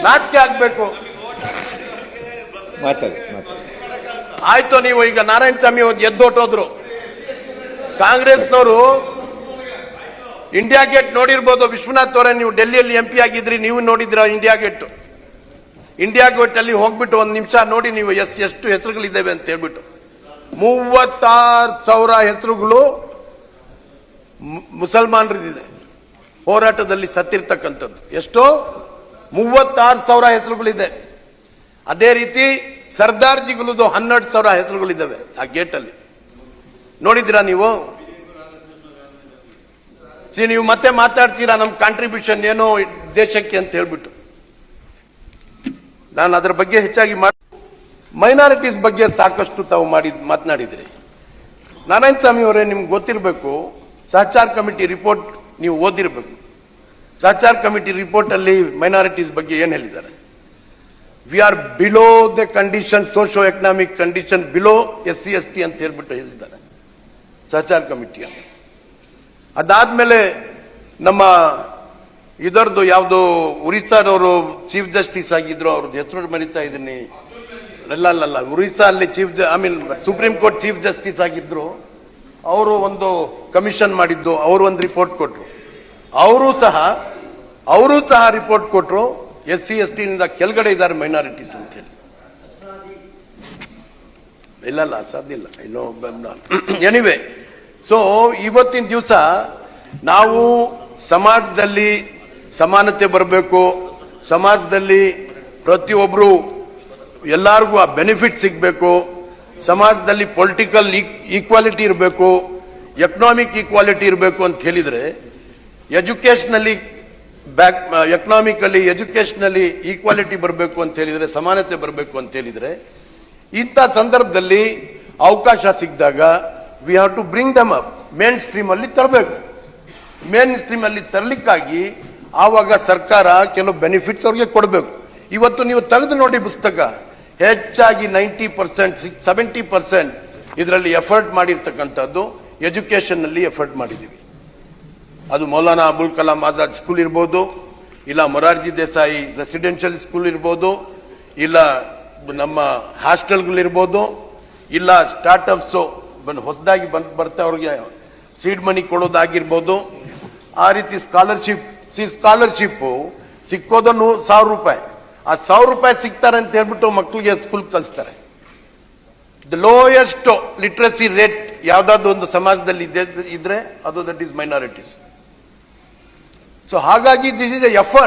ನಾಚಿಕೆ ಆಗ್ಬೇಕು. ಮಾತಾಡಿ. ಆಯ್ತು, ನೀವು ಈಗ ನಾರಾಯಣ ಸ್ವಾಮಿ ಎದ್ದೊಟ್ಟೋದ್ರು. ಕಾಂಗ್ರೆಸ್ನವರು ಇಂಡಿಯಾ ಗೇಟ್ ನೋಡಿರ್ಬೋದು. ವಿಶ್ವನಾಥ್ ಅವರೇ, ನೀವು ಡೆಲ್ಲಿಯಲ್ಲಿ MP ಆಗಿದ್ರಿ, ನೀವು ನೋಡಿದ್ರ ಇಂಡಿಯಾ ಗೇಟ್. ಇಂಡಿಯಾ ಗೇಟ್ ಅಲ್ಲಿ ಹೋಗ್ಬಿಟ್ಟು ಒಂದು ನಿಮಿಷ ನೋಡಿ ನೀವು ಎಷ್ಟು ಹೆಸರುಗಳಿದ್ದಾವೆ ಅಂತ ಹೇಳ್ಬಿಟ್ಟು. 36,000 ಹೆಸರುಗಳು ಮುಸಲ್ಮಾನರಿದೆ ಹೋರಾಟದಲ್ಲಿ ಸತ್ತಿರ್ತಕ್ಕಂಥದ್ದು. ಎಷ್ಟೋ 36,000 ಹೆಸರುಗಳಿದೆ. ಅದೇ ರೀತಿ ಸರ್ದಾರ್ಜಿಗಳದು 12,000 ಹೆಸರುಗಳಿದ್ದಾವೆ ಆ ಗೇಟಲ್ಲಿ. ನೋಡಿದಿರಾ ನೀವು? ನೀವು ಮತ್ತೆ ಮಾತಾಡ್ತೀರಾ ನಮ್ಮ ಕಾಂಟ್ರಿಬ್ಯೂಷನ್ ಏನೋ ದೇಶಕ್ಕೆ ಅಂತ ಹೇಳ್ಬಿಟ್ಟು. ನಾನು ಅದರ ಬಗ್ಗೆ ಹೆಚ್ಚಾಗಿ ಮೈನಾರಿಟೀಸ್ ಬಗ್ಗೆ ಸಾಕಷ್ಟು ತಾವು ಮಾತನಾಡಿದ್ರಿ. ನಾರಾಯಣ ಸ್ವಾಮಿ ಅವರೇ, ನಿಮ್ಗೆ ಗೊತ್ತಿರಬೇಕು, ಸಹಚಾರ ಕಮಿಟಿ ರಿಪೋರ್ಟ್ ನೀವು ಓದಿರಬೇಕು. ಸಹಚಾರ ಕಮಿಟಿ ರಿಪೋರ್ಟ್ ಅಲ್ಲಿ ಮೈನಾರಿಟೀಸ್ ಬಗ್ಗೆ ಏನ್ ಹೇಳಿದ್ದಾರೆ? We are below the condition, socio economic condition below SC ST ಅಂತ ಹೇಳ್ಬಿಟ್ಟು ಹೇಳಿದ್ದಾರೆ ಸಹಚಾರ ಕಮಿಟಿ. ಅದಾದ್ಮೇಲೆ ನಮ್ಮ ಇದರದ್ದು ಯಾವ್ದು ಒರಿಸ್ಸಾದವರು ಚೀಫ್ ಜಸ್ಟಿಸ್ ಆಗಿದ್ರು, ಅವ್ರದ್ದು ಹೆಸರು ಮರಿತಾ ಇದ್ದೀನಿ. ಅಲ್ಲ, ಒರಿಸ್ಸಾ ಅಲ್ಲಿ ಸುಪ್ರೀಂ ಕೋರ್ಟ್ ಚೀಫ್ ಜಸ್ಟಿಸ್ ಆಗಿದ್ರು. ಅವರು ಒಂದು ಕಮಿಷನ್ ಮಾಡಿದ್ದು, ಅವರು ಒಂದು ರಿಪೋರ್ಟ್ ಕೊಟ್ರು. ಅವರು ಸಹ ರಿಪೋರ್ಟ್ ಕೊಟ್ರು, SC ST ನಿಂದ ಕೆಳಗಡೆ ಇದ್ದಾರೆ ಮೈನಾರಿಟೀಸ್ ಅಂತ ಹೇಳಿ. ಇಲ್ಲ ಸಾಧ್ಯ ಇಲ್ಲ. ಎನಿವೆ, ಸೊ ಇವತ್ತಿನ ದಿವಸ ನಾವು ಸಮಾಜದಲ್ಲಿ ಸಮಾನತೆ ಬರಬೇಕು, ಸಮಾಜದಲ್ಲಿ ಪ್ರತಿಯೊಬ್ಬರು ಎಲ್ಲರಿಗೂ ಆ ಬೆನಿಫಿಟ್ ಸಿಗಬೇಕು, ಸಮಾಜದಲ್ಲಿ ಪೊಲಿಟಿಕಲ್ ಈಕ್ವಾಲಿಟಿ ಇರಬೇಕು, ಎಕನಾಮಿಕ್ ಈಕ್ವಾಲಿಟಿ ಇರಬೇಕು ಅಂತ ಹೇಳಿದ್ರೆ, ಎಜುಕೇಶನಲ್ಲಿ ಎಕನಾಮಿಕಲಿ ಎಜುಕೇಶನಲ್ಲಿ ಈಕ್ವಾಲಿಟಿ ಬರಬೇಕು ಅಂತ ಹೇಳಿದ್ರೆ, ಸಮಾನತೆ ಬರಬೇಕು ಅಂತ ಹೇಳಿದ್ರೆ, ಇಂಥ ಸಂದರ್ಭದಲ್ಲಿ ಅವಕಾಶ ಸಿಕ್ಕಿದಾಗ we have to bring them up. Mainstream ಅಲ್ಲಿ ತರಬೇಕು. ಮೇನ್ ಸ್ಟ್ರೀಮ್ ಅಲ್ಲಿ ತರಲಿಕ್ಕಾಗಿ ಆವಾಗ ಸರ್ಕಾರ ಕೆಲವು ಬೆನಿಫಿಟ್ಸ್ ಅವ್ರಿಗೆ ಕೊಡಬೇಕು. ಇವತ್ತು ನೀವು ತೆಗೆದು ನೋಡಿ ಪುಸ್ತಕ, ಹೆಚ್ಚಾಗಿ 90%, 70% ಇದರಲ್ಲಿ ಎಫರ್ಟ್ ಮಾಡಿರ್ತಕ್ಕಂಥದ್ದು ಎಜುಕೇಶನ್ ನಲ್ಲಿ ಎಫರ್ಟ್ ಮಾಡಿದ್ದೀವಿ. ಅದು ಮೌಲಾನಾ ಅಬುಲ್ ಕಲಾಂ ಆಜಾದ್ ಸ್ಕೂಲ್ ಇರ್ಬೋದು, ಇಲ್ಲ ಮೊರಾರ್ಜಿ ದೇಸಾಯಿ ರೆಸಿಡೆನ್ಷಿಯಲ್ ಸ್ಕೂಲ್ ಇರ್ಬೋದು, ಇಲ್ಲ ನಮ್ಮ ಹಾಸ್ಟೆಲ್ಗಳಿರ್ಬೋದು, ಇಲ್ಲ ಸ್ಟಾರ್ಟ್ಅಪ್ಸ್ ಹೊಸದಾಗಿ ಬರ್ತಾ ಅವ್ರಿಗೆ ಸೀಡ್ ಮನಿ ಕೊಡೋದಾಗಿರ್ಬೋದು. ಆ ರೀತಿ ಸ್ಕಾಲರ್ಶಿಪ್ ಸಿಕ್ಕೋದನ್ನು 1,000 ರೂಪಾಯಿ. ಆ 1,000 ರೂಪಾಯಿ ಸಿಗ್ತಾರೆ ಅಂತ ಹೇಳ್ಬಿಟ್ಟು ಮಕ್ಕಳಿಗೆ ಸ್ಕೂಲ್ ಕಳಿಸ್ತಾರೆ. ದ ಲೋಯೆಸ್ಟ್ ಲಿಟ್ರಸಿ ರೇಟ್ ಯಾವ್ದಾದ್ರು ಒಂದು ಸಮಾಜದಲ್ಲಿ ಇದ್ರೆ ಅದು ದಟ್ ಈಸ್ ಮೈನಾರಿಟೀಸ್. ಸೊ ಹಾಗಾಗಿ ದಿಸ್ ಇಸ್ ಎ ಎಫರ್ಟ್.